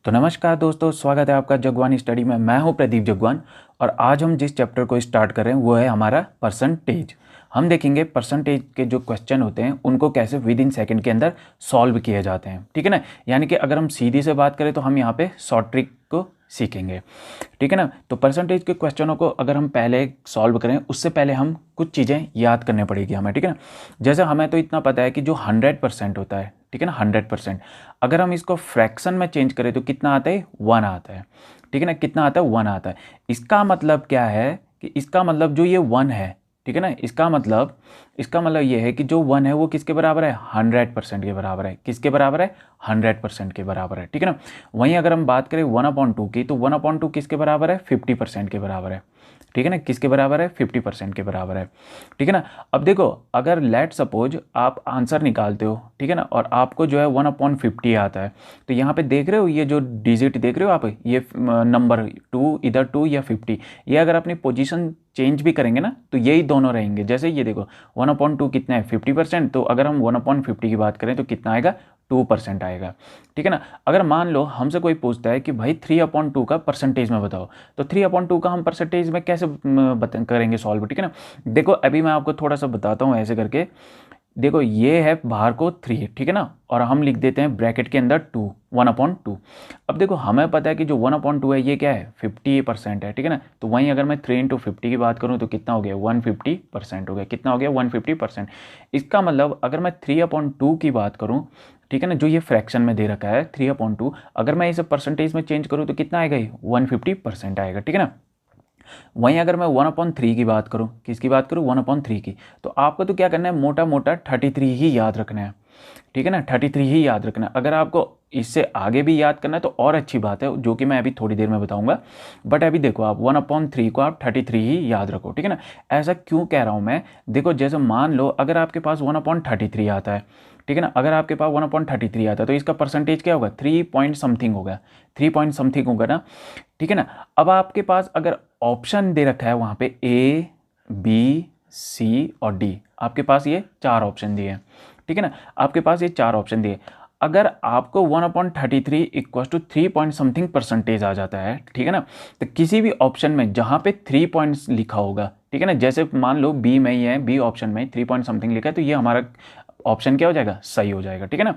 तो नमस्कार दोस्तों, स्वागत है आपका जगवान स्टडी में। मैं हूं प्रदीप जगवान और आज हम जिस चैप्टर को स्टार्ट कर रहे हैं वो है हमारा परसेंटेज। हम देखेंगे परसेंटेज के जो क्वेश्चन होते हैं उनको कैसे विद इन सेकंड के अंदर सॉल्व किए जाते हैं, ठीक है ना। यानी कि अगर हम सीधी से बात करें तो हम यहाँ पे शॉर्ट ट्रिक को सीखेंगे, ठीक है ना। तो परसेंटेज के क्वेश्चनों को अगर हम पहले सॉल्व करें उससे पहले हम कुछ चीज़ें याद करनी पड़ेगी हमें, ठीक है ना। जैसे हमें तो इतना पता है कि जो 100% होता है, ठीक है ना, 100%, अगर हम इसको फ्रैक्शन में चेंज करें तो कितना आता है, 1 आता है, ठीक है ना। कितना आता है, 1 आता है। इसका मतलब क्या है कि इसका मतलब जो ये 1 है, ठीक है ना, इसका मतलब ये है कि जो 1 है वो किसके बराबर है, 100% के बराबर है। किसके बराबर है, 100% के बराबर है, ठीक है ना। वहीं अगर हम बात करें 1/2 की तो 1/2 किसके बराबर है, 50% के बराबर है, ठीक है ना। किसके बराबर है, 50% के बराबर है, ठीक है ना। अब देखो, अगर लेट सपोज आप आंसर निकालते हो, ठीक है ना, और आपको जो है 1/50 आता है, तो यहाँ पे देख रहे हो ये जो डिजिट देख रहे हो आप, ये नंबर 2, इधर 2 या 50, ये अगर अपनी पोजीशन चेंज भी करेंगे ना तो यही दोनों रहेंगे। जैसे ये देखो 1/2 कितना है, 50%, तो अगर हम 1/50 की बात करें तो कितना आएगा, 2% आएगा, ठीक है ना। अगर मान लो हमसे कोई पूछता है कि भाई 3/2 का परसेंटेज में बताओ, तो 3/2 का हम परसेंटेज में कैसे करेंगे सॉल्व, ठीक है ना। देखो अभी मैं आपको थोड़ा सा बताता हूँ ऐसे करके। देखो ये है बाहर को 3, ठीक है ना, और हम लिख देते हैं ब्रैकेट के अंदर 2, 1/2। अब देखो हमें पता है कि जो 1/2 है ये क्या है, 50% है, ठीक है ना। तो वहीं अगर मैं 3 × 50 की बात करूँ तो कितना हो गया, 150% हो गया। कितना हो गया, 150%। इसका मतलब अगर मैं 3/2 की बात करूँ, ठीक है ना, जो ये फ्रैक्शन में दे रखा है 3/2, अगर मैं इसे परसेंटेज में चेंज करूँ तो कितना आएगा, 150% आएगा, ठीक है ना। वहीं अगर मैं 1/3 की बात करूं, किसकी बात करूं, 1/3 की, तो आपको तो क्या करना है, मोटा मोटा 33 ही याद रखना है, ठीक है ना। 33 ही याद रखना है। अगर आपको इससे आगे भी याद करना है तो और अच्छी बात है, जो कि मैं अभी थोड़ी देर में बताऊंगा। बट अभी देखो आप 1/3 को आप 33 ही याद रखो, ठीक है ना। ऐसा क्यों कह रहा हूं मैं, देखो जैसे मान लो अगर आपके पास 1/33 आता है, ठीक है ना, अगर आपके पास 1/33 आता है तो इसका परसेंटेज क्या होगा, 3 पॉइंट समथिंग होगा, 3 पॉइंट समथिंग होगा ना, ठीक है ना। अब आपके पास अगर ऑप्शन दे रखा है वहां पे ए, बी, सी और डी, आपके पास ये 4 ऑप्शन दिए हैं, ठीक है ना। आपके पास ये 4 ऑप्शन दिए। अगर आपको 1/33 equal to 3 point something percentage आ जाता है, ठीक है ना, तो किसी भी ऑप्शन में जहां पे 3 पॉइंट्स लिखा होगा, ठीक है ना, जैसे मान लो बी में ही है, बी ऑप्शन में 3 पॉइंट समथिंग लिखा है, तो ये हमारा ऑप्शन क्या हो जाएगा, सही हो जाएगा, ठीक है ना।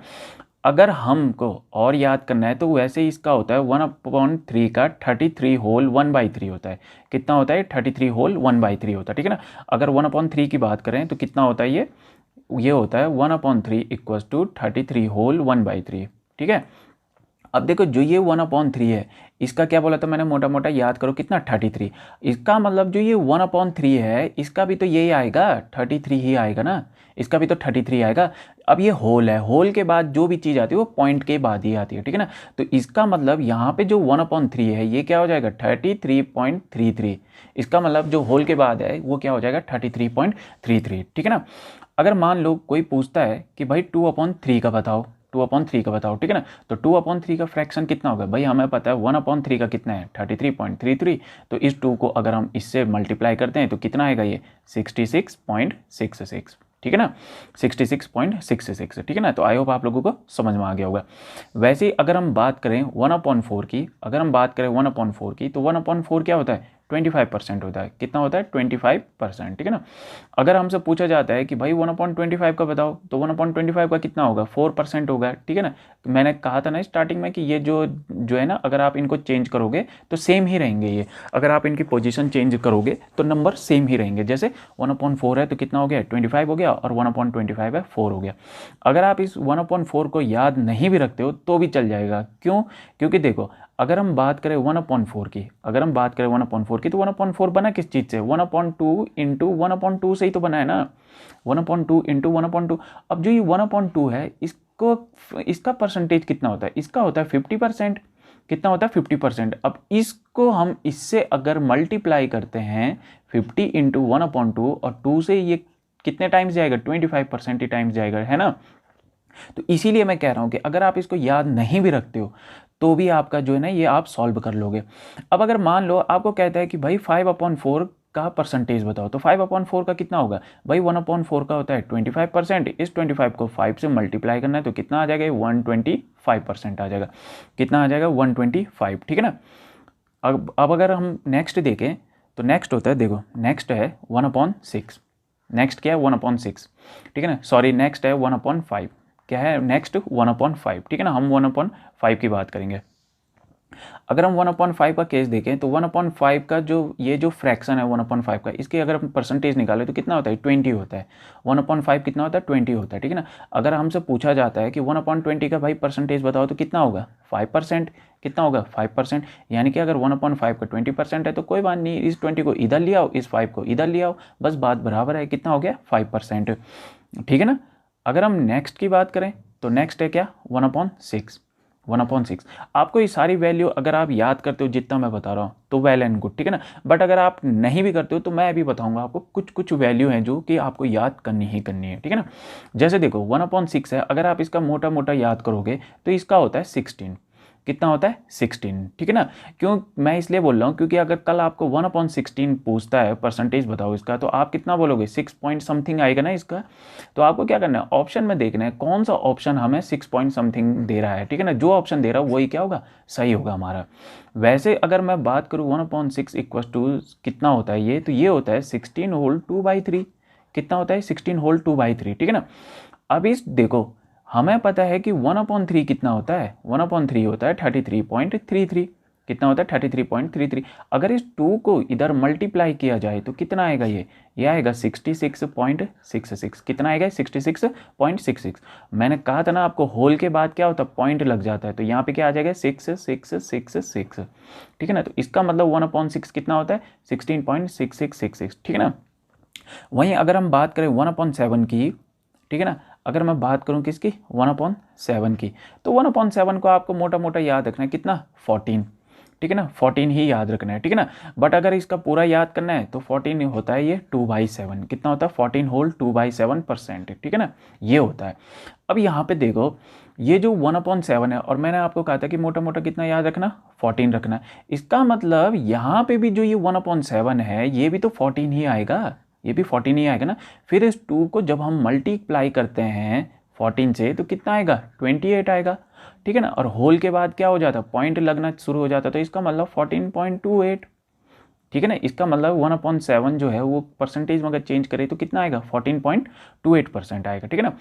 अगर हमको और याद करना है तो वैसे ही इसका होता है 1/3 का 33 होल 1/3 होता है। कितना होता है, 33 होल 1/3 होता है, ठीक है ना। अगर 1/3 की बात करें तो कितना होता है, ये होता है 1/3 इक्वल्स टू 33 होल 1/3, ठीक है। अब देखो जो ये 1/3 है, इसका क्या बोला था मैंने, मोटा मोटा याद करो कितना, 33। इसका मतलब जो ये 1/3 है इसका भी तो यही आएगा, 33 ही आएगा ना, इसका भी तो 33 आएगा। अब ये होल है, होल के बाद जो भी चीज़ आती है वो पॉइंट के बाद ही आती है, ठीक है ना। तो इसका मतलब यहाँ पे जो 1/3 है ये क्या हो जाएगा, 33.33। इसका मतलब जो होल के बाद है वो क्या हो जाएगा, 33.33, ठीक है ना। अगर मान लो कोई पूछता है कि भाई 2/3 का बताओ, 2/3 का बताओ, ठीक है ना, तो 2/3 का फ्रैक्शन कितना होगा, भाई हमें पता है 1/3 का कितना है, 33.33। तो इस 2 को अगर हम इससे मल्टीप्लाई करते हैं तो कितना आएगा, ये 66.66, ठीक है ना, 66.66, ठीक है ना। तो आई होप आप लोगों को समझ में आ गया होगा। वैसे ही अगर हम बात करें 1/4 की, अगर हम बात करें 1/4 की, तो 1/4 क्या होता है, 25% होता है। कितना होता है, 25%, ठीक है ना। अगर हमसे पूछा जाता है कि भाई 1/25 का बताओ, तो 1/25 का कितना होगा, 4% होगा, ठीक है ना। मैंने कहा था ना स्टार्टिंग में कि ये जो जो है ना, अगर आप इनको चेंज करोगे तो सेम ही रहेंगे ये, अगर आप इनकी पोजीशन चेंज करोगे तो नंबर सेम ही रहेंगे। जैसे 1/4 है तो कितना हो गया, 25 हो गया, और 1/25 है 4 हो गया। अगर आप इस 1/4 को याद नहीं भी रखते हो तो भी चल जाएगा, क्यों, क्योंकि देखो अगर हम बात करें 1/4 की, अगर हम बात करें 1/4 की, तो 1/4 बना किस चीज़ से, 1/2 इंटू 1/2 से ही तो बना है ना, 1/2 इंटू 1/2। अब जो ये 1/2 है इसको, इसका परसेंटेज कितना होता है, इसका होता है 50%। कितना होता है, 50%। अब इसको हम इससे अगर मल्टीप्लाई करते हैं 50 इंटू 1/2 और 2 से, ये कितने टाइम्स जाएगा, 25% ही टाइम्स जाएगा, है ना। तो इसीलिए मैं कह रहा हूं कि अगर आप इसको याद नहीं भी रखते हो तो भी आपका जो है ना ये आप सॉल्व कर लोगे। अब अगर मान लो आपको कहता है कि भाई 5/4 का परसेंटेज बताओ, तो 5/4 का कितना होगा भाई, 1/4 का होता है 25%, इस 25 को 5 से मल्टीप्लाई करना है तो कितना आ जाएगा, 125% आ जाएगा। कितना आ जाएगा, 125, ठीक है ना। अब अगर हम नेक्स्ट देखें तो नेक्स्ट होता है, देखो नेक्स्ट है 1/6, नेक्स्ट क्या है 1/6, ठीक है ना, सॉरी नेक्स्ट है 1/5, क्या है नेक्स्ट 1/5, ठीक है ना, हम 1/5 की बात करेंगे। अगर हम 1/5 का केस देखें तो 1/5 का ये जो फ्रैक्शन है 1/5 का, इसके अगर हम परसेंटेज निकालें तो कितना होता है, 20 होता है। 1/5 कितना होता है, 20 होता है, ठीक है ना। अगर हमसे पूछा जाता है कि 1/20 का भाई परसेंटेज बताओ तो कितना होगा, 5%, कितना होगा 5%, यानी कि अगर 1/5 का 20% है तो कोई बात नहीं, इस 20 को इधर ले आओ, इस 5 को इधर ले आओ, बस बात बराबर है, कितना हो गया 5%, ठीक है ना। अगर हम नेक्स्ट की बात करें तो नेक्स्ट है क्या 1/6, 1/6। आपको ये सारी वैल्यू अगर आप याद करते हो जितना मैं बता रहा हूँ तो वेल एंड गुड, ठीक है ना। बट अगर आप नहीं भी करते हो तो मैं अभी बताऊंगा आपको कुछ कुछ वैल्यू हैं जो कि आपको याद करनी ही करनी है, ठीक है ना। जैसे देखो 1/6 है, अगर आप इसका मोटा मोटा याद करोगे तो इसका होता है 16, कितना होता है 16, ठीक है ना। क्यों मैं इसलिए बोल रहा हूँ क्योंकि अगर कल आपको 1/16 पूछता है परसेंटेज बताओ इसका, तो आप कितना बोलोगे 6 पॉइंट समथिंग आएगा ना इसका। तो आपको क्या करना है, ऑप्शन में देखना है कौन सा ऑप्शन हमें 6 पॉइंट समथिंग दे रहा है, ठीक है ना। जो ऑप्शन दे रहा है वही क्या होगा, सही होगा हमारा। वैसे अगर मैं बात करूँ 1/6 इक्वल टू कितना होता है ये, तो ये होता है 16 होल 2/3, कितना होता है 16 होल 2/3, ठीक है ना। अब इस देखो हमें पता है कि 1/3 कितना होता है, 1/3 होता है 33.33, कितना होता है 33.33। अगर इस 2 को इधर मल्टीप्लाई किया जाए तो कितना आएगा, ये आएगा 66.66, कितना आएगा 66.66। मैंने कहा था ना आपको होल के बाद क्या होता है, पॉइंट लग जाता है, तो यहाँ पे क्या आ जाएगा 6666, ठीक है ना। तो इसका मतलब 1/6 कितना होता है 16.6666, ठीक है ना। वहीं अगर हम बात करें 1/7 की, ठीक है ना, अगर मैं बात करूं किसकी 1/7 की, तो 1/7 को आपको मोटा मोटा याद रखना है कितना 14, ठीक है ना, 14 ही याद रखना है, ठीक है ना। बट अगर इसका पूरा याद करना है तो 14 होता है ये 2/7, कितना होता है 14 होल 2/7%, ठीक है ना, ये होता है। अब यहाँ पे देखो ये जो 1/7 है, और मैंने आपको कहा था कि मोटा मोटा कितना याद रखना 14 रखना, इसका मतलब यहाँ पे भी जो ये 1/7 है ये भी तो 14 ही आएगा, ये भी 14 ही आएगा ना। फिर इस 2 को जब हम मल्टीप्लाई करते हैं 14 से तो कितना आएगा 28 आएगा, ठीक है ना। और होल के बाद क्या हो जाता है, पॉइंट लगना शुरू हो जाता है, तो इसका मतलब 14.28, ठीक है ना। इसका मतलब 1/7 जो है वो परसेंटेज में अगर चेंज करें तो कितना आएगा 14.28% आएगा, ठीक है ना।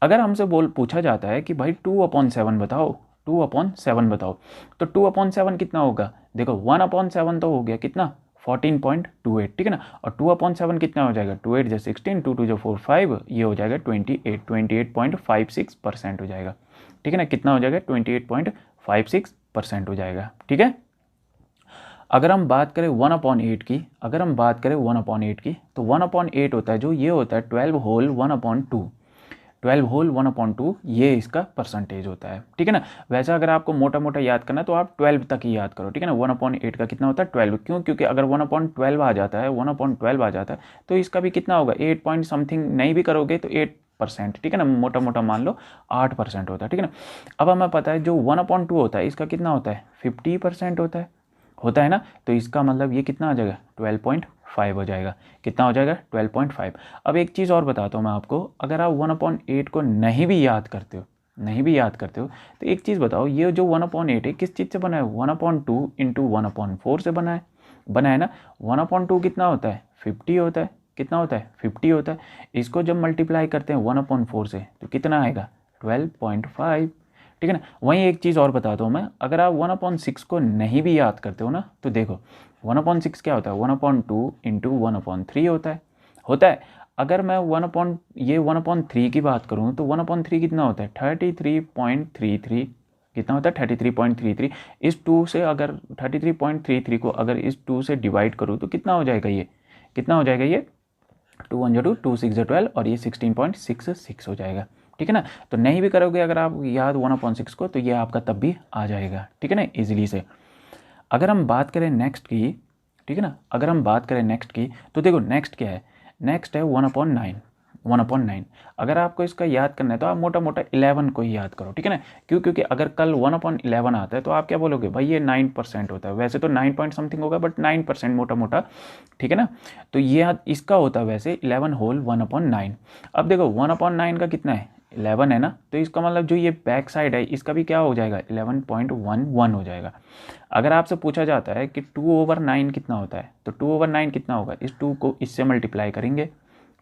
अगर हमसे पूछा जाता है कि भाई 2/7 बताओ, 2/7 बताओ, तो 2/7 कितना होगा, देखो 1/7 तो हो गया कितना 14.28, ठीक है ना। और 2/7 कितना हो जाएगा 2 8 जो 16, 2 2 जो 4 5, ये हो जाएगा 28.56% हो जाएगा, ठीक है ना। कितना हो जाएगा 28.56% हो जाएगा, ठीक है। अगर हम बात करें 1/8 की, अगर हम बात करें 1/8 की, तो 1/8 होता है जो ये होता है 12 होल 1/2, 12 होल 1/2, ये इसका परसेंटेज होता है, ठीक है ना। वैसे अगर आपको मोटा मोटा याद करना है तो आप 12 तक ही याद करो, ठीक है ना। 1/8 का कितना होता है 12, क्यों, क्योंकि अगर 1/12 आ जाता है, 1/12 आ जाता है तो इसका भी कितना होगा 8 पॉइंट समथिंग, नहीं भी करोगे तो 8%, ठीक है ना, मोटा मोटा मान लो 8% होता है, ठीक है ना। अब हमें पता है जो 1/2 होता है इसका कितना होता है 50% होता है ना, तो इसका मतलब ये कितना आ जाएगा 12.5 हो जाएगा, कितना हो जाएगा 12.5। अब एक चीज़ और बताता हूँ मैं आपको, अगर आप 1/8 को नहीं भी याद करते हो तो एक चीज़ बताओ, ये जो 1/8 है किस चीज़ से बना है, 1/2 इंटू 1/4 से बना है ना। 1/2 कितना होता है 50 होता है, कितना होता है 50 होता है। इसको जब मल्टीप्लाई करते हैं 1/4 से तो कितना आएगा 12.5, ठीक है ना। वहीं एक चीज़ और बताता हूँ मैं, अगर आप 1/6 को नहीं भी याद करते हो ना, तो देखो 1/6 क्या होता है 1/2 इंटू 1/3 होता है। अगर मैं 1/3 की बात करूँ तो 1/3 कितना होता है 33.33, कितना होता है 33.33। इस 2 से अगर 33.33 को अगर इस 2 से डिवाइड करूँ तो कितना हो जाएगा ये, कितना हो जाएगा ये 2 1 2 2 6 12, और ये 16.66 हो जाएगा, ठीक है ना। तो नहीं भी करोगे अगर आप याद 1/6 को तो ये आपका तब भी आ जाएगा, ठीक है ना, इजीली से। अगर हम बात करें नेक्स्ट की, ठीक है ना, अगर हम बात करें नेक्स्ट की तो देखो नेक्स्ट क्या है, नेक्स्ट है 1/9, 1/9। अगर आपको इसका याद करना है तो आप मोटा मोटा 11 को ही याद करो, ठीक है ना। क्योंकि अगर कल 1/11 आता है तो आप क्या बोलोगे, भाई ये 9% होता है। वैसे तो 9 पॉइंट समथिंग होगा, बट 9% मोटा मोटा, ठीक है ना। तो ये इसका होता है वैसे 11 होल 1/9। अब देखो 1/9 का कितना है, 11 है ना, तो इसका मतलब जो ये बैक साइड है इसका भी क्या हो जाएगा, 11.11 हो जाएगा। अगर आपसे पूछा जाता है कि 2/9 कितना होता है, तो 2/9 कितना होगा, इस 2 को इससे मल्टीप्लाई करेंगे,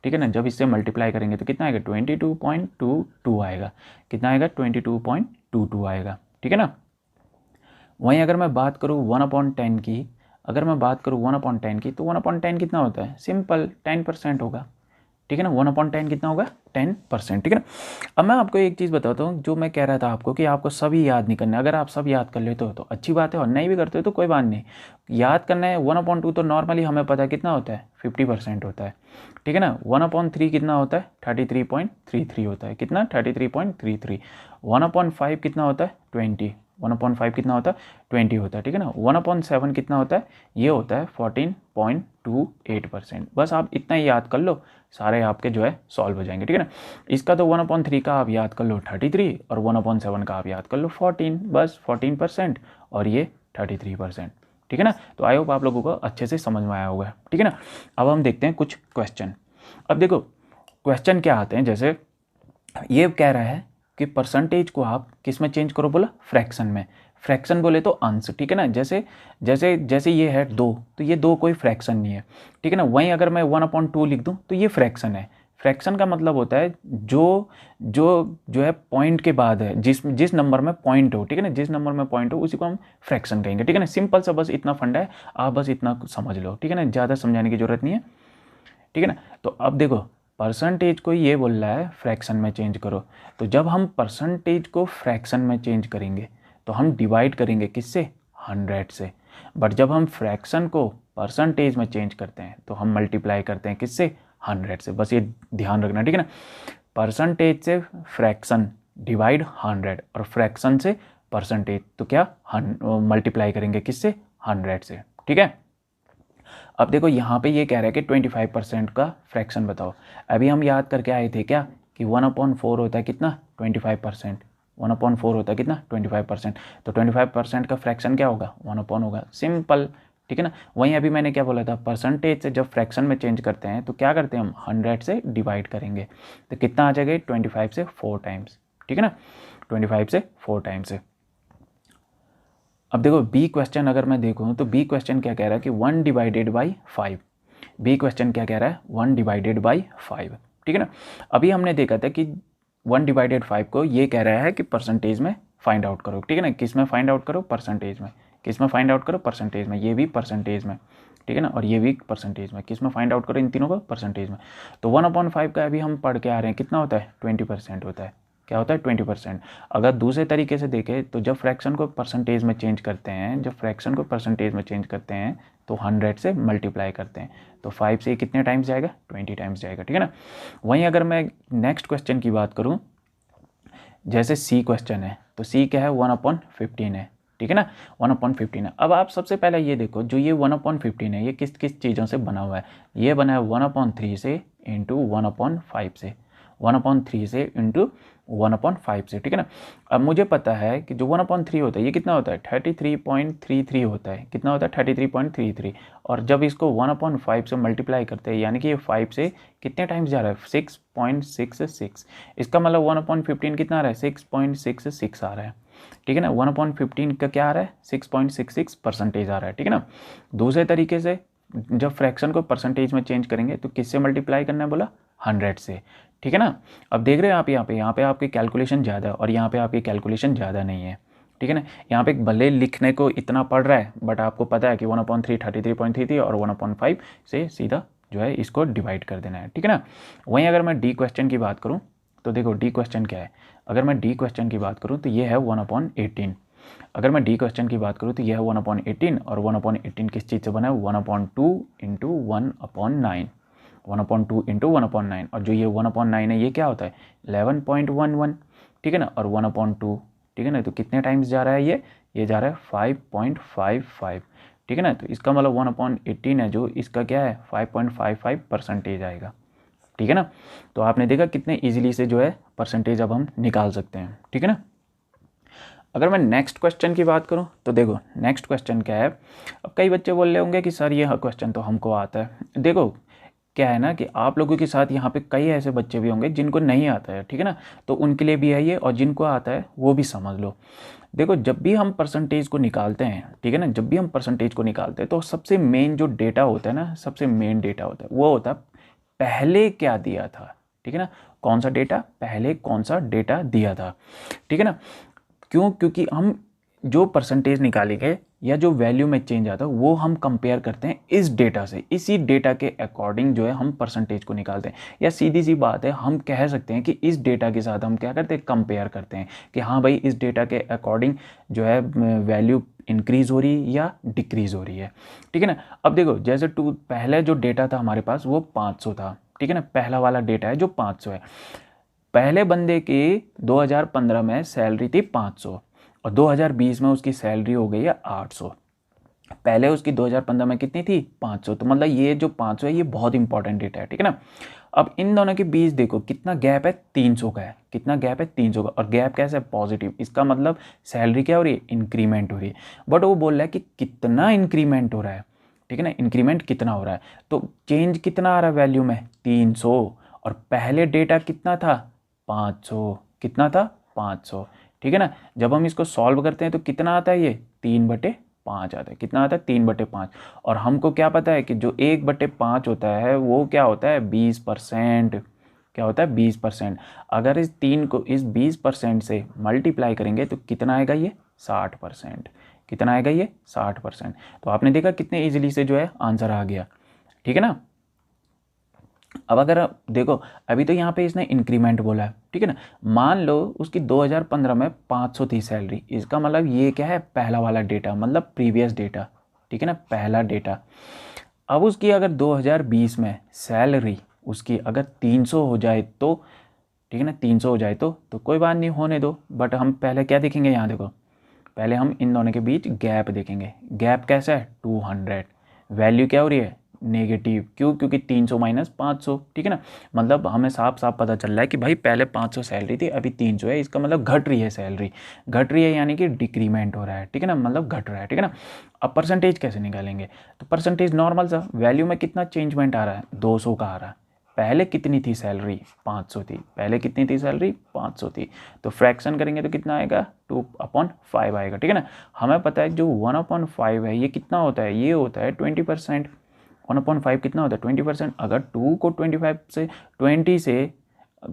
ठीक है ना। जब इससे मल्टीप्लाई करेंगे तो कितना आएगा, 22.22 आएगा। कितना आएगा, 22.22 आएगा, ठीक है ना। वहीं अगर मैं बात करूँ 1/10 की, अगर मैं बात करूँ 1/10 की, तो 1/10 कितना होता है, सिंपल 10% होगा, ठीक है ना। 1/10 कितना होगा, 10%, ठीक है ना। अब मैं आपको एक चीज़ बताता हूँ, जो मैं कह रहा था आपको कि आपको सभी याद नहीं करना है। अगर आप सब याद कर लेते हो तो अच्छी बात है, और नहीं भी करते हो तो कोई बात नहीं। याद करना है 1/2 तो नॉर्मली हमें पता है कितना होता है, 50% होता है, ठीक है ना। 1/3 कितना होता है, 33.33 होता है। कितना, 33.33। 1/5 कितना होता है, 20। 1/5 कितना होता है, 20 होता है, ठीक है ना। 1/7 कितना होता है, ये होता है 14.28%। बस आप इतना ही याद कर लो, सारे आपके जो है सॉल्व हो जाएंगे, ठीक है ना। इसका तो 1/3 का आप याद कर लो 33, और 1/7 का आप याद कर लो 14, बस 14%, और ये 33%, ठीक है ना। तो आई होप आप लोगों को अच्छे से समझ में आया होगा, ठीक है ना। अब हम देखते हैं कुछ क्वेश्चन। अब देखो क्वेश्चन क्या आते हैं, जैसे ये कह रहा है कि परसेंटेज को आप किस में चेंज करो, बोला फ्रैक्शन में। फ्रैक्शन बोले तो अंश, ठीक है ना। जैसे जैसे जैसे ये है 2, तो ये 2 कोई फ्रैक्शन नहीं है, ठीक है ना। वहीं अगर मैं 1/2 लिख दूं तो ये फ्रैक्शन है। फ्रैक्शन का मतलब होता है जो जो है पॉइंट के बाद है, जिस नंबर में पॉइंट हो, ठीक है ना, जिस नंबर में पॉइंट हो उसी को हम फ्रैक्शन कहेंगे, ठीक है ना। सिंपल सा बस इतना फंडा है, आप बस इतना समझ लो, ठीक है ना, ज़्यादा समझाने की जरूरत नहीं है, ठीक है ना। तो अब देखो परसेंटेज को ये बोल रहा है फ्रैक्शन में चेंज करो, तो जब हम परसेंटेज को फ्रैक्शन में चेंज करेंगे तो हम डिवाइड करेंगे किससे, 100 से। बट जब हम फ्रैक्शन को परसेंटेज में चेंज करते हैं तो हम मल्टीप्लाई करते हैं किससे, 100 से। बस ये ध्यान रखना, ठीक है ना। परसेंटेज से फ्रैक्शन डिवाइड 100, और फ्रैक्शन से परसेंटेज तो क्या मल्टीप्लाई करेंगे किससे, 100 से, ठीक है। अब देखो यहाँ पे ये कह रहा है कि 25% का फ्रैक्शन बताओ। अभी हम याद करके आए थे क्या कि 1/4 होता है कितना, 25%। 1/4 होता है कितना, 25%। तो 25% का फ्रैक्शन क्या होगा, 1/, होगा, सिंपल, ठीक है ना। वहीं अभी मैंने क्या बोला था, परसेंटेज से जब फ्रैक्शन में चेंज करते हैं तो क्या करते हैं हम, 100 से डिवाइड करेंगे, तो कितना आ जाएगा, 25 से 4 टाइम्स, ठीक है ना, 25 से 4 टाइम्स। अब देखो बी क्वेश्चन अगर मैं देखूँ तो बी क्वेश्चन क्या कह रहा है कि 1/5। बी क्वेश्चन क्या कह रहा है, 1/5, ठीक है ना। अभी हमने देखा था कि 1/5 को ये कह रहा है कि परसेंटेज में फाइंड आउट करो, ठीक है ना। किस में फाइंड आउट करो, परसेंटेज में। किस में फाइंड आउट करो, परसेंटेज में। ये भी परसेंटेज में, ठीक है ना, और ये भी परसेंटेज में। किस में फाइंड आउट करो, इन तीनों को परसेंटेज में। तो 1/5 का अभी हम पढ़ के आ रहे हैं, कितना होता है, 20% होता है। क्या होता है, 20%। अगर दूसरे तरीके से देखें तो जब फ्रैक्शन को परसेंटेज में चेंज करते हैं, जब फ्रैक्शन को परसेंटेज में चेंज करते हैं तो 100 से मल्टीप्लाई करते हैं, तो 5 से कितने टाइम्स जाएगा, 20 टाइम्स जाएगा, ठीक है ना। वहीं अगर मैं नेक्स्ट क्वेश्चन की बात करूं, जैसे सी क्वेश्चन है, तो सी क्या है, 1/15 है, ठीक है ना, 1/15 है। अब आप सबसे पहले ये देखो, जो ये 1/15 है ये किस किस चीज़ों से बना हुआ है, ये बना है 1/3 से इंटू 1/5 से, 1/3 से इंटू 1/5 से, ठीक है ना। अब मुझे पता है कि जो 1/3 होता है ये कितना होता है, 33.33 होता है। कितना होता है, 33.33। और जब इसको 1/5 से मल्टीप्लाई करते हैं, यानी कि ये 5 से कितने टाइम्स जा रहा है, 6.66। इसका मतलब 1/15 कितना आ रहा है, 6.66 आ रहा है, ठीक है ना। 1/15 का क्या आ रहा है, 6.66% आ रहा है, ठीक है ना। दूसरे तरीके से जब फ्रैक्शन को परसेंटेज में चेंज करेंगे तो किससे मल्टीप्लाई करना है, बोला 100 से, ठीक है ना। अब देख रहे हैं आप यहाँ पे आपकी कैलकुलेशन ज़्यादा और यहाँ पे आपकी कैलकुलेशन ज़्यादा नहीं है, ठीक है ना। यहाँ पे भले लिखने को इतना पड़ रहा है, बट आपको पता है कि 1/3 33.33 और 1/5 से सीधा जो है इसको डिवाइड कर देना है, ठीक है ना। वहीं अगर मैं डी क्वेश्चन की बात करूँ तो देखो डी क्वेश्चन क्या है, अगर मैं डी क्वेश्चन की बात करूँ तो ये है 1/18। अगर मैं डी क्वेश्चन की बात करूँ तो यह है 1/18, और 1/18 किस चीज़ से बना है, 1/2 इंटू 1/9, 1/2 इंटू 1/9। और जो ये 1/9 है ये क्या होता है, 11.11, ठीक है ना। और 1/2, ठीक है ना, तो कितने टाइम्स जा रहा है ये जा रहा है 5.55, ठीक है ना। तो इसका मतलब 1/18 है जो, इसका क्या है 5.55% आएगा, ठीक है ना। तो आपने देखा कितने ईजिली से जो है परसेंटेज अब हम निकाल सकते हैं, ठीक है ना। अगर मैं नेक्स्ट क्वेश्चन की बात करूं तो देखो नेक्स्ट क्वेश्चन क्या है। अब कई बच्चे बोल रहे होंगे कि सर ये क्वेश्चन तो हमको आता है। देखो क्या है ना कि आप लोगों के साथ यहाँ पे कई ऐसे बच्चे भी होंगे जिनको नहीं आता है, ठीक है ना। तो उनके लिए भी है ये, और जिनको आता है वो भी समझ लो। देखो जब भी हम परसेंटेज को निकालते हैं, ठीक है ना, जब भी हम परसेंटेज को निकालते हैं तो सबसे मेन जो डेटा होता है ना, सबसे मेन डेटा होता है वो होता है पहले क्या दिया था, ठीक है ना। कौन सा डेटा, पहले कौन सा डेटा दिया था, ठीक है ना। क्यों, क्योंकि हम जो परसेंटेज निकालेंगे या जो वैल्यू में चेंज आता है वो हम कंपेयर करते हैं इस डेटा से, इसी डेटा के अकॉर्डिंग जो है हम परसेंटेज को निकालते हैं। या सीधी सी बात है, हम कह सकते हैं कि इस डेटा के साथ हम क्या करते हैं, कंपेयर करते हैं कि हाँ भाई इस डेटा के अकॉर्डिंग जो है वैल्यू इंक्रीज हो रही है या डिक्रीज हो रही है, ठीक है ना। अब देखो जैसे पहले जो डेटा था हमारे पास वो 500 था, ठीक है ना, पहला वाला डेटा है जो 500 है। पहले बंदे की 2015 में सैलरी थी 500 और 2020 में उसकी सैलरी हो गई है 800। पहले उसकी 2015 में कितनी थी, 500। तो मतलब ये जो 500 है ये बहुत इंपॉर्टेंट डेटा है, ठीक है ना। अब इन दोनों के बीच देखो कितना गैप है, 300 का है। कितना गैप है, 300 का। और गैप कैसे है, पॉजिटिव। इसका मतलब सैलरी क्या हो रही है, इंक्रीमेंट हो रही है। बट वो बोल रहा है कि कितना इंक्रीमेंट हो रहा है, ठीक है ना, इंक्रीमेंट कितना हो रहा है। तो चेंज कितना आ रहा है वैल्यू में, 300। और पहले डेटा कितना था, 500। कितना था, 500, ठीक है ना। जब हम इसको सॉल्व करते हैं तो कितना आता है, ये 3/5 आता है। कितना आता है, 3/5। और हमको क्या पता है कि जो 1/5 होता है वो क्या होता है, 20%। क्या होता है, 20%। अगर इस 3 को इस 20% से मल्टीप्लाई करेंगे तो कितना आएगा, ये 60%। कितना आएगा, ये 60%। तो आपने देखा कितने इजीली से जो है आंसर आ गया, ठीक है ना। अब अगर आप देखो अभी तो यहाँ पे इसने इंक्रीमेंट बोला है, ठीक है ना। मान लो उसकी 2015 में 500 थी सैलरी, इसका मतलब ये क्या है, पहला वाला डेटा, मतलब प्रीवियस डेटा, ठीक है ना, पहला डेटा। अब उसकी अगर 2020 में सैलरी उसकी अगर 300 हो जाए तो, ठीक है ना, 300 हो जाए तो कोई बात नहीं, होने दो। बट हम पहले क्या देखेंगे, यहाँ देखो पहले हम इन दोनों के बीच गैप देखेंगे। गैप कैसा है, 200। वैल्यू क्या हो रही है, नेगेटिव। क्यों, क्योंकि 300 माइनस 500, ठीक है ना। मतलब हमें साफ साफ पता चल रहा है कि भाई पहले 500 सैलरी थी, अभी 300 है। इसका मतलब घट रही है सैलरी, घट रही है यानी कि डिक्रीमेंट हो रहा है, ठीक है ना, मतलब घट रहा है, ठीक है ना। अब परसेंटेज कैसे निकालेंगे, तो परसेंटेज नॉर्मल सा, वैल्यू में कितना चेंजमेंट आ रहा है, 200 का आ रहा है। पहले कितनी थी सैलरी, 500 थी। पहले कितनी थी सैलरी, 500 थी। तो फ्रैक्शन करेंगे तो कितना आएगा, 2/5 आएगा, ठीक है ना। हमें पता है जो 1/5 है ये कितना होता है, ये होता है 20%। 1/5 कितना होता है, 20%। अगर 2 को 25 से 20 से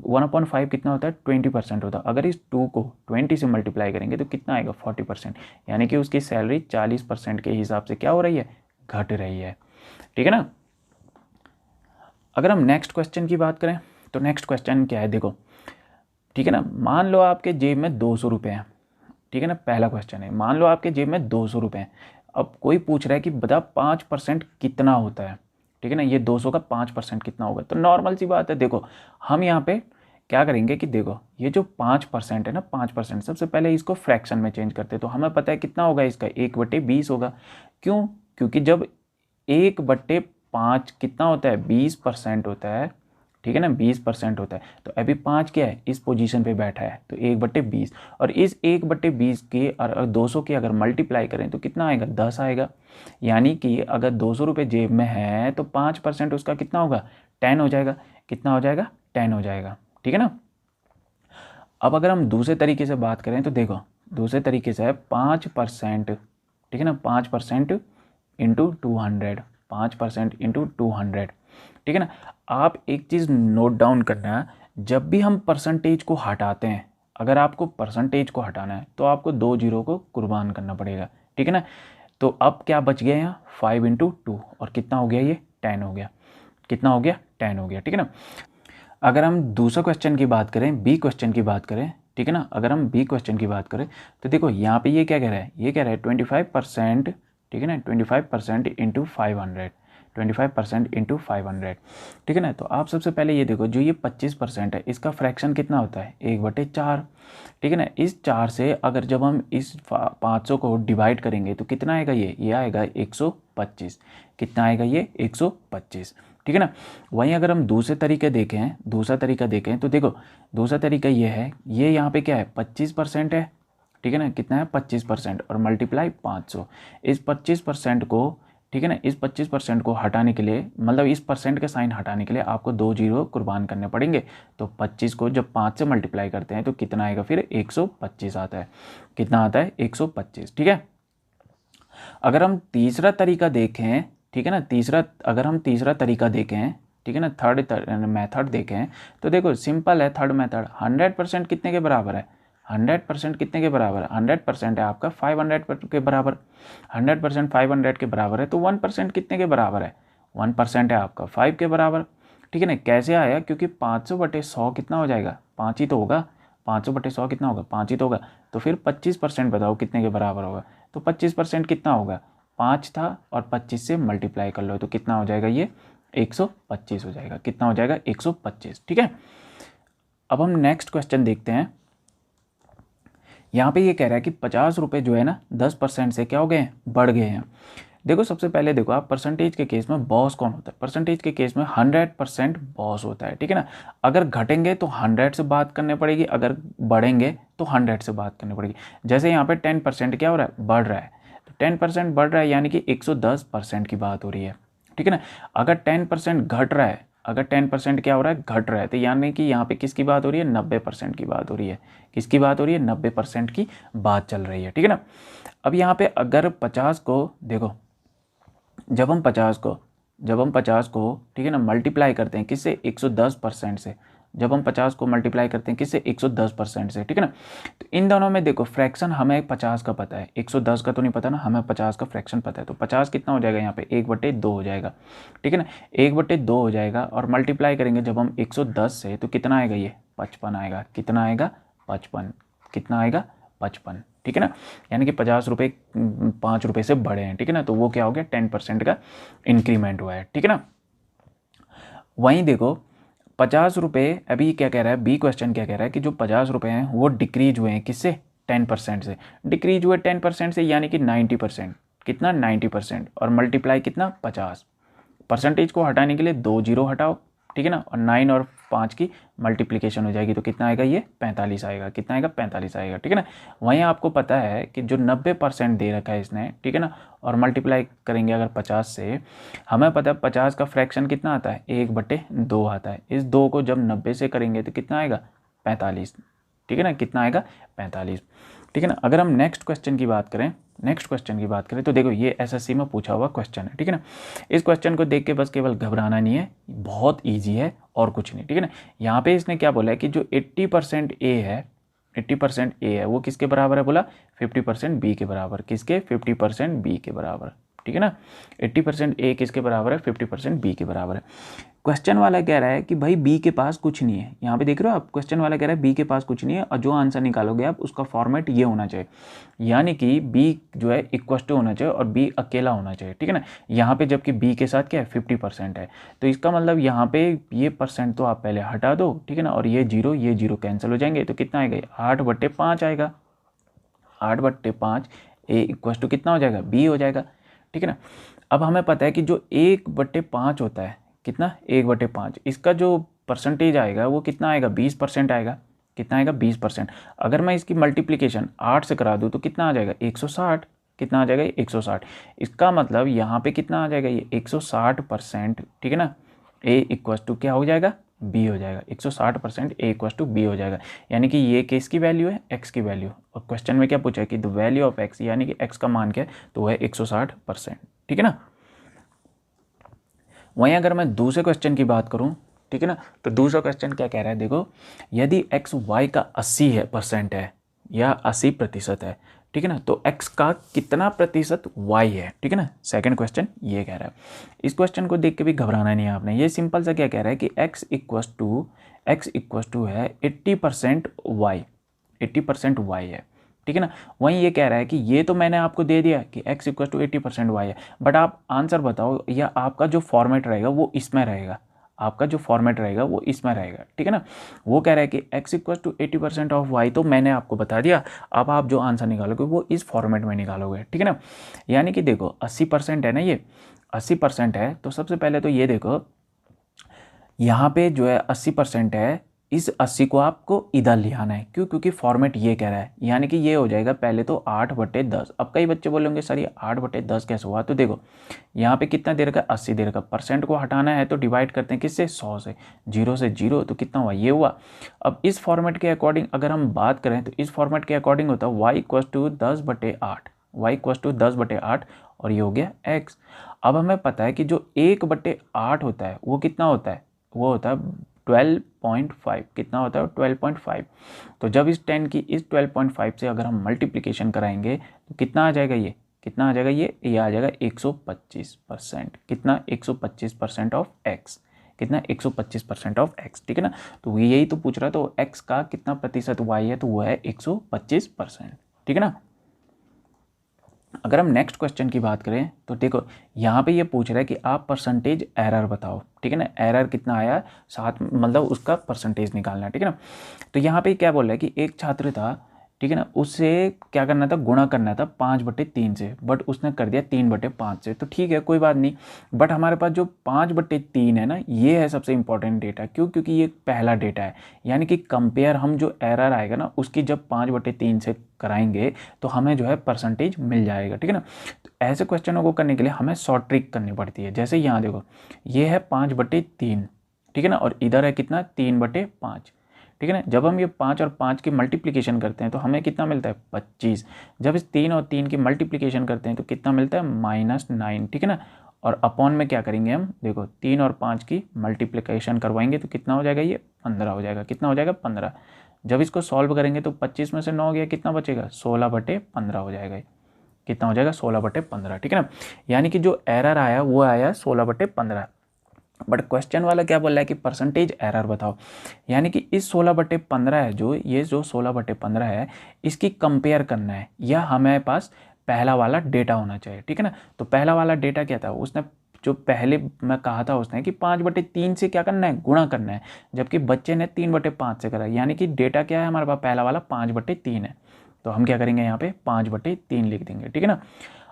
1/5 कितना होता है, 20% होता है। अगर इस 2 को 20 से मल्टीप्लाई करेंगे तो कितना आएगा, 40%। यानी कि उसकी सैलरी 40% के हिसाब से क्या हो रही है, घट रही है, ठीक है ना। अगर हम नेक्स्ट क्वेश्चन की बात करें तो नेक्स्ट क्वेश्चन क्या है, देखो, ठीक है ना। मान लो आपके जेब में 200 रुपये हैं, ठीक है ना। पहला क्वेश्चन है, मान लो आपके जेब में 200 रुपये हैं। अब कोई पूछ रहा है कि बता 5% कितना होता है, ठीक है ना। ये 200 का 5% कितना होगा। तो नॉर्मल सी बात है, देखो हम यहाँ पे क्या करेंगे कि देखो ये जो 5% है ना, 5% सबसे पहले इसको फ्रैक्शन में चेंज करते हैं। तो हमें पता है कितना होगा इसका, 1/20 होगा। क्यों, क्योंकि जब 1/5 कितना होता है, 20% होता है, ठीक है ना, 20% होता है। तो अभी 5 क्या है, इस पोजीशन पे बैठा है, तो 1/20। और इस 1/20 के और 200 के अगर मल्टीप्लाई करें तो कितना आएगा, 10 आएगा। यानी कि अगर 200 रुपये जेब में है तो 5% उसका कितना होगा, 10 हो जाएगा। कितना हो जाएगा, 10 हो जाएगा, ठीक है ना। अब अगर हम दूसरे तरीके से बात करें तो देखो दूसरे तरीके से है 5%, ठीक है ना, 5% इंटू 200, 5% इंटू 200, ठीक है ना। आप एक चीज़ नोट डाउन करना, जब भी हम परसेंटेज को हटाते हैं, अगर आपको परसेंटेज को हटाना है तो आपको 2 जीरो को कुर्बान करना पड़ेगा, ठीक है ना। तो अब क्या बच गया यहाँ, 5/2 और कितना हो गया, ये 10 हो गया। कितना हो गया, 10 हो गया, ठीक है ना। अगर हम दूसरा क्वेश्चन की बात करें, बी क्वेश्चन की बात करें, ठीक है ना, अगर हम बी क्वेश्चन की बात करें तो देखो यहाँ पे ये क्या कह रहा है, ये कह रहा है 25%, ठीक है ना, 25% इंटू 500, 25% इंटू 500, ठीक है ना। तो आप सबसे पहले ये देखो जो ये 25% है इसका फ्रैक्शन कितना होता है, 1/4, ठीक है ना। इस 4 से अगर जब हम इस 500 को डिवाइड करेंगे तो कितना आएगा, ये आएगा 125। कितना आएगा, ये 125, ठीक है ना। वहीं अगर हम दूसरा तरीका देखें तो देखो दूसरा तरीका ये है, ये यहाँ पे क्या है 25% है, ठीक है ना, कितना है 25% और मल्टीप्लाई 500। इस 25% को, ठीक है ना, इस 25% को हटाने के लिए, मतलब इस परसेंट का साइन हटाने के लिए आपको 2 जीरो कुर्बान करने पड़ेंगे। तो 25 को जब 5 से मल्टीप्लाई करते हैं तो कितना आएगा, फिर 125 आता है। कितना आता है 125, ठीक है। अगर हम तीसरा तरीका देखें, ठीक है ना, अगर हम तीसरा तरीका देखें, ठीक है ना, थर्ड मेथड देखें तो देखो सिंपल है। थर्ड मेथड 100% कितने के बराबर है, 100% कितने के बराबर है, 100% है आपका 500 के बराबर। 100% 500 के बराबर है तो 1% कितने के बराबर है, 1% है आपका 5 के बराबर, ठीक है ना। कैसे आया, क्योंकि 500/100 कितना हो जाएगा, 5 ही तो होगा। 500/100 कितना होगा, 5 ही तो होगा। तो फिर 25% बताओ कितने के बराबर होगा। तो 25% कितना होगा, 5 था और 25 से मल्टीप्लाई कर लो तो कितना हो जाएगा, ये 125 हो जाएगा। कितना हो जाएगा, 125, ठीक है। अब हम नेक्स्ट क्वेश्चन देखते हैं। यहाँ पे ये कह रहा है कि 50 रुपये जो है ना 10% से क्या हो गए हैं, बढ़ गए हैं। देखो सबसे पहले देखो आप, परसेंटेज के केस में बॉस कौन होता है, परसेंटेज के केस में 100% बॉस होता है, ठीक है ना। अगर घटेंगे तो 100 से बात करनी पड़ेगी, अगर बढ़ेंगे तो 100 से बात करनी पड़ेगी। जैसे यहाँ पे 10% क्या हो रहा है, बढ़ रहा है, तो 10% बढ़ रहा है यानी कि 110% की बात हो रही है, ठीक है ना। अगर 10% घट रहा है, अगर 10% क्या हो रहा है, घट रहा है, तो यानी कि यहाँ पे किसकी बात हो रही है, 90% की बात हो रही है। किसकी बात हो रही है, 90% की बात चल रही है, ठीक है ना। अब यहाँ पे अगर 50 को देखो, जब हम 50 को ठीक है ना मल्टीप्लाई करते हैं किससे, 110% से। जब हम 50 को मल्टीप्लाई करते हैं किससे, 110% से, ठीक है ना। तो इन दोनों में देखो फ्रैक्शन हमें 50 का पता है, 110 का तो नहीं पता ना, हमें 50 का फ्रैक्शन पता है। तो 50 कितना हो जाएगा यहाँ पे, 1/2 हो जाएगा, ठीक है ना। 1/2 हो जाएगा और मल्टीप्लाई करेंगे जब हम 110 से तो कितना आएगा, ये 55 आएगा। कितना आएगा, 55। कितना आएगा, 55, ठीक है ना। यानी कि 50 रुपये 5 रुपये से बढ़े हैं, ठीक है ना। तो वो क्या हो गया, 10% का इंक्रीमेंट हुआ है, ठीक है ना। वहीं देखो 50 रुपये, अभी क्या कह रहा है, बी क्वेश्चन क्या कह रहा है कि जो 50 रुपये हैं वो डिक्रीज हुए हैं किससे, 10% से। डिक्रीज हुए 10% से यानी कि 90%, कितना 90%, और मल्टीप्लाई कितना 50। परसेंटेज को हटाने के लिए 2 जीरो हटाओ, ठीक है ना, और 9 और 5 की मल्टीप्लिकेशन हो जाएगी तो कितना आएगा, ये 45 आएगा। कितना आएगा, 45 आएगा, ठीक है ना। वहीं आपको पता है कि जो 90% दे रखा है इसने, ठीक है ना, और मल्टीप्लाई करेंगे अगर 50 से, हमें पता है 50 का फ्रैक्शन कितना आता है, 1/2 आता है। इस 2 को जब 90 से करेंगे तो कितना आएगा, 45, ठीक है ना। कितना आएगा, 45, ठीक है ना। अगर हम नेक्स्ट क्वेश्चन की बात करें तो देखो ये एसएससी में पूछा हुआ क्वेश्चन है, ठीक है ना। इस क्वेश्चन को देख के बस केवल घबराना नहीं है, बहुत इजी है और कुछ नहीं, ठीक है ना। यहाँ पे इसने क्या बोला है कि जो 80% ए है, 80% ए है वो किसके बराबर है, बोला 50% बी के बराबर। किसके, 50% बी के बराबर, ठीक है ना। 80% ए किसके बराबर है, 50% बी के बराबर है। क्वेश्चन वाला कह रहा है कि भाई बी के पास कुछ नहीं है। यहाँ पे देख रहे हो आप, क्वेश्चन वाला कह रहा है बी के पास कुछ नहीं है और जो आंसर निकालोगे आप उसका फॉर्मेट ये होना चाहिए, यानी कि बी जो है इक्वल टू होना चाहिए और बी अकेला होना चाहिए, ठीक है ना। यहाँ पे जबकि बी के साथ क्या है, 50% है, तो इसका मतलब यहाँ पे ये परसेंट तो आप पहले हटा दो, ठीक है ना, और ये जीरो कैंसिल हो जाएंगे तो कितना आएगा, 8/5 आएगा। 8/5 ए इक्वल टू कितना हो जाएगा, बी हो जाएगा, ठीक है ना। अब हमें पता है कि जो 1/5 होता है, कितना 1/5, इसका जो परसेंटेज आएगा वो कितना आएगा, 20% आएगा। कितना आएगा, 20%। अगर मैं इसकी मल्टीप्लिकेशन 8 से करा दूँ तो कितना आ जाएगा, 160। कितना आ जाएगा, 160। इसका मतलब यहाँ पे कितना आ जाएगा, ये 160%, ठीक है ना। ए इक्वल टू क्या हो जाएगा, बी हो जाएगा। 160% ए इक्वल टू बी हो जाएगा, यानी कि ये किसकी वैल्यू है, एक्स की वैल्यू। और क्वेश्चन में क्या पूछा है कि द वैल्यू ऑफ एक्स, यानी कि एक्स का मान क्या है, तो वह है 160%, ठीक है ना। वहीं अगर मैं दूसरे क्वेश्चन की बात करूं, ठीक है ना, तो दूसरा क्वेश्चन क्या कह रहा है, देखो यदि एक्स वाई का 80% है या 80% है, ठीक है ना, तो एक्स का कितना प्रतिशत वाई है, ठीक है ना। सेकंड क्वेश्चन ये कह रहा है। इस क्वेश्चन को देख के भी घबराना नहीं है आपने, ये सिंपल सा क्या कह रहा है कि एक्स इक्वल टू है 80% वाई, 80% वाई है, ठीक है ना। वहीं ये कह रहा है कि ये तो मैंने आपको दे दिया कि x इक्वल टू 80% वाई है, बट आप आंसर बताओ, या आपका जो फॉर्मेट रहेगा वो इसमें रहेगा, आपका जो फॉर्मेट रहेगा वो इसमें रहेगा, ठीक है ना। वो कह रहा है कि x equal to 80% of y, तो मैंने आपको बता दिया, अब आप जो आंसर निकालोगे वो इस फॉर्मेट में निकालोगे, ठीक है ना। यानी कि देखो 80% है ना, ये 80% है, तो सबसे पहले तो ये देखो यहाँ पे जो है 80% है, इस 80 को आपको इधर ले आना है। क्यों? क्योंकि फॉर्मेट ये कह रहा है, यानी कि ये हो जाएगा पहले तो 8/10। अब कई बच्चे बोलेंगे सर ये 8/10 कैसे हुआ? तो देखो यहाँ पे कितना दे रखा है, 80 दे रखा है। परसेंट को हटाना है तो डिवाइड करते हैं किससे? 100 से। 0 से 0 तो कितना हुआ? ये हुआ। अब इस फॉर्मेट के अकॉर्डिंग अगर हम बात करें तो इस फॉर्मेट के अकॉर्डिंग होता है y=10/8, y=10/8 और ये हो गया x। अब हमें पता है कि जो 1/8 होता है वो कितना होता है? वो होता है 12.5। कितना होता है? 12.5। तो जब इस 10 की इस 12.5 से अगर हम मल्टीप्लिकेशन कराएंगे तो कितना आ जाएगा? ये कितना आ जाएगा? ये आ जाएगा 125%। कितना? 125% ऑफ x। कितना? 125% ऑफ x। ठीक है ना? तो यही तो पूछ रहा है। तो x का कितना प्रतिशत y है? तो वो है 125%। ठीक है ना? अगर हम नेक्स्ट क्वेश्चन की बात करें तो देखो यहाँ पे ये पूछ रहा है कि आप परसेंटेज एरर बताओ। ठीक है ना? एरर कितना आया, साथ मतलब उसका परसेंटेज निकालना है। ठीक है ना? तो यहाँ पे क्या बोल रहा है कि एक छात्र था, ठीक है ना, उससे क्या करना था? गुणा करना था 5/3 से, बट उसने कर दिया 3/5 से। तो ठीक है, कोई बात नहीं। बट हमारे पास जो 5/3 है ना, ये है सबसे इंपॉर्टेंट डेटा। क्यों? क्योंकि ये पहला डेटा है, यानी कि कंपेयर हम जो एरर आएगा ना उसकी जब 5/3 से कराएंगे तो हमें जो है परसेंटेज मिल जाएगा। ठीक है ना? तो ऐसे क्वेश्चनों को करने के लिए हमें शॉर्ट ट्रिक करनी पड़ती है। जैसे यहाँ देखो, ये है 5/3, ठीक है ना, और इधर है कितना? 3/5। ठीक है ना? जब हम ये 5 और 5 की मल्टीप्लिकेशन करते हैं तो हमें कितना मिलता है? 25। जब इस 3 और 3 की मल्टीप्लिकेशन करते हैं तो कितना मिलता है? -9। ठीक है ना? और अपॉन में क्या करेंगे हम? देखो 3 और 5 की मल्टीप्लिकेशन करवाएंगे तो कितना हो जाएगा? ये 15 हो जाएगा। कितना हो जाएगा? 15। जब इसको सॉल्व करेंगे तो 25 में से 9 गया, कितना बचेगा? 16/15 हो जाएगा। कितना हो जाएगा? 16/15। ठीक है ना? यानी कि जो एरर आया वो आया 16/15। बट क्वेश्चन वाला क्या बोल रहा है कि परसेंटेज एरर बताओ, यानी कि इस 16/15 है जो ये जो 16/15 है इसकी कंपेयर करना है, या हमें पास पहला वाला डेटा होना चाहिए। ठीक है ना? तो पहला वाला डेटा क्या था? उसने जो पहले मैं कहा था उसने कि 5/3 से क्या करना है? गुणा करना है, जबकि बच्चे ने 3/5 से करा। यानी कि डेटा क्या है हमारे पास? पहला वाला 5/3 है। तो हम क्या करेंगे? यहाँ पे 5/3 लिख देंगे। ठीक है ना?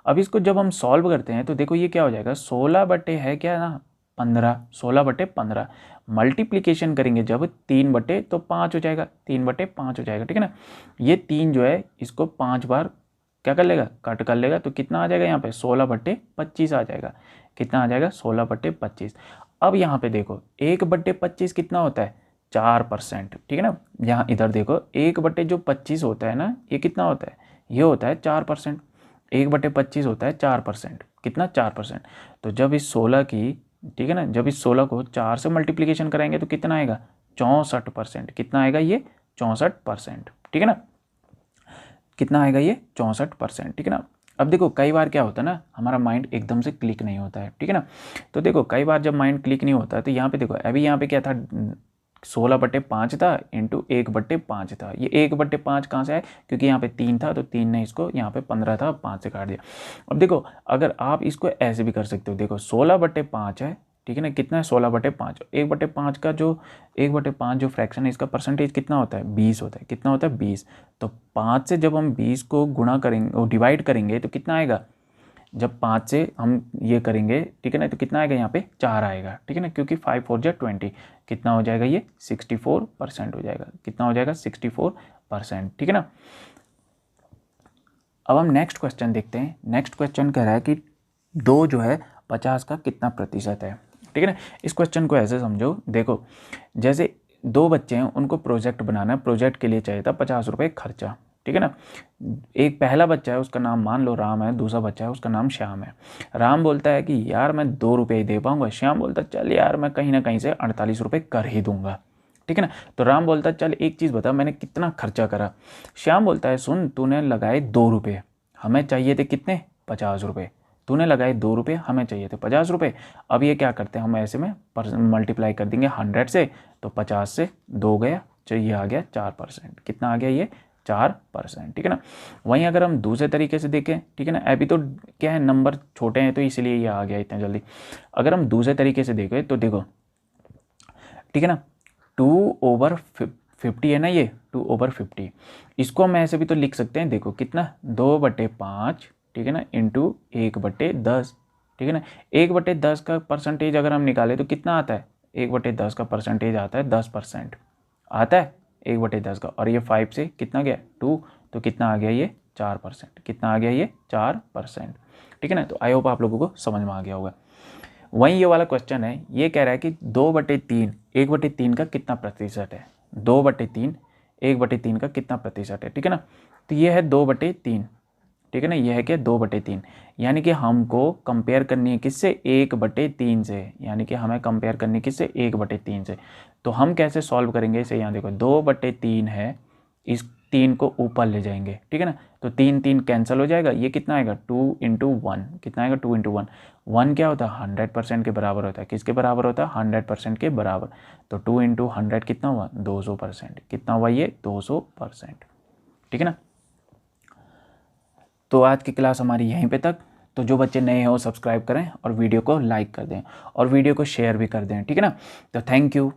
अब इसको जब हम सॉल्व करते हैं तो देखो ये क्या हो जाएगा? 16 बटे है क्या ना 15, 16/15 मल्टीप्लीकेशन करेंगे जब 3 तो 5 हो जाएगा, 3/5 हो जाएगा। ठीक है ना? ये 3 जो है इसको 5 बार क्या कर लेगा? कट कर लेगा। तो कितना आ जाएगा यहाँ पे? 16/25 आ जाएगा। कितना आ जाएगा? 16/25। अब यहाँ पे देखो 1/25 कितना होता है? 4%। ठीक है ना? यहाँ इधर देखो 1/25 होता है ना, ये कितना होता है? ये होता है 4%। 1/25 होता है 4%। कितना? 4%। तो जब इस 16 की, ठीक है ना, जब इस 16 को 4 से मल्टीप्लिकेशन कराएंगे तो कितना आएगा? 64%। कितना आएगा? ये 64%। ठीक है ना? कितना आएगा? ये 64%। ठीक है ना? अब देखो कई बार क्या होता है ना, हमारा माइंड एकदम से क्लिक नहीं होता है। ठीक है ना? तो देखो कई बार जब माइंड क्लिक नहीं होता है तो यहाँ पे देखो अभी यहाँ पे क्या था? 16/5 था इंटू 1/5 था। ये 1/5 कहाँ से आया? क्योंकि यहाँ पे 3 था तो 3 ने इसको, यहाँ पे 15 था 5 से काट दिया। अब देखो अगर आप इसको ऐसे भी कर सकते हो, देखो 16/5 है, ठीक है ना, कितना है? 16/5। 1/5 का जो 1/5 जो फ्रैक्शन है इसका परसेंटेज कितना होता है? 20 होता है। कितना होता है? 20। तो 5 से जब हम 20 को गुणा करेंगे और डिवाइड करेंगे तो कितना आएगा? जब 5 से हम ये करेंगे, ठीक है ना, तो कितना आएगा? यहाँ पे 4 आएगा। ठीक है ना? क्योंकि 5 4 जा 20। कितना हो जाएगा? ये 64% हो जाएगा। कितना हो जाएगा? 64%। ठीक है ना? अब हम नेक्स्ट क्वेश्चन देखते हैं। नेक्स्ट क्वेश्चन कह रहा है कि 2 जो है 50 का कितना प्रतिशत है। ठीक है ना? इस क्वेश्चन को ऐसे समझो, देखो जैसे 2 बच्चे हैं, उनको प्रोजेक्ट बनाना है। प्रोजेक्ट के लिए चाहिए था 50 रुपये खर्चा। ठीक है ना? एक पहला बच्चा है, उसका नाम मान लो राम है, दूसरा बच्चा है उसका नाम श्याम है। राम बोलता है कि यार मैं 2 रुपये ही दे पाऊंगा। श्याम बोलता है चल यार मैं कहीं ना कहीं से 48 रुपये कर ही दूंगा। ठीक है ना? तो राम बोलता है चल एक चीज़ बता मैंने कितना खर्चा करा। श्याम बोलता है सुन तूने लगाए 2 रुपये, हमें चाहिए थे कितने? 50 रुपये। तूने लगाए 2 रुपये, हमें चाहिए थे 50 रुपये। अब ये क्या करते हैं हम ऐसे में मल्टीप्लाई कर देंगे 100 से, तो 50 से 2 गया, चाहिए आ गया 4%। कितना आ गया? ये 4%। ठीक है ना? वहीं अगर हम दूसरे तरीके से देखें, ठीक है ना, अभी तो क्या है नंबर छोटे हैं तो इसलिए ये आ गया इतना जल्दी। अगर हम दूसरे तरीके से देखें तो देखो, ठीक है ना, 2/50 है ना, ये 2/50। इसको हम ऐसे भी तो लिख सकते हैं, देखो कितना? 2/5, ठीक है ना, इंटू 1/10। ठीक है ना? 1/10 का परसेंटेज अगर हम निकालें तो कितना आता है? 1/10 का परसेंटेज आता है 10%, आता है 1/10 का, और ये 5 से कितना गया 2, तो कितना आ गया ये 4%, कितना आ गया ये 4%। ठीक है ना। तो आई होप आप लोगों को समझ में आ गया होगा। वहीं ये वाला क्वेश्चन है, ये कह रहा है कि 2/3 1/3 का कितना प्रतिशत है, 2/3 1/3 का कितना प्रतिशत है। ठीक है ना। तो ये है 2/3, ठीक है ना, ये है क्या 2/3, यानी कि हमको कंपेयर करनी है किससे 1/3 से, यानी कि हमें कंपेयर करनी है किससे 1/3 से। तो हम कैसे सॉल्व करेंगे इसे, यहाँ देखो 2/3 है, इस 3 को ऊपर ले जाएंगे, ठीक है ना, तो 3 3 कैंसिल हो जाएगा, ये कितना आएगा 2 × 1, कितना आएगा 2 × 1, 1 क्या होता है 100% के बराबर होता है, किसके बराबर होता है 100% के बराबर, तो 2 × 100 कितना हुआ 200%, कितना हुआ ये 200%, ठीक है ना। तो आज की क्लास हमारी यहीं पे तक। तो जो बच्चे नए हैं वो सब्सक्राइब करें और वीडियो को लाइक कर दें और वीडियो को शेयर भी कर दें, ठीक है ना। तो थैंक यू।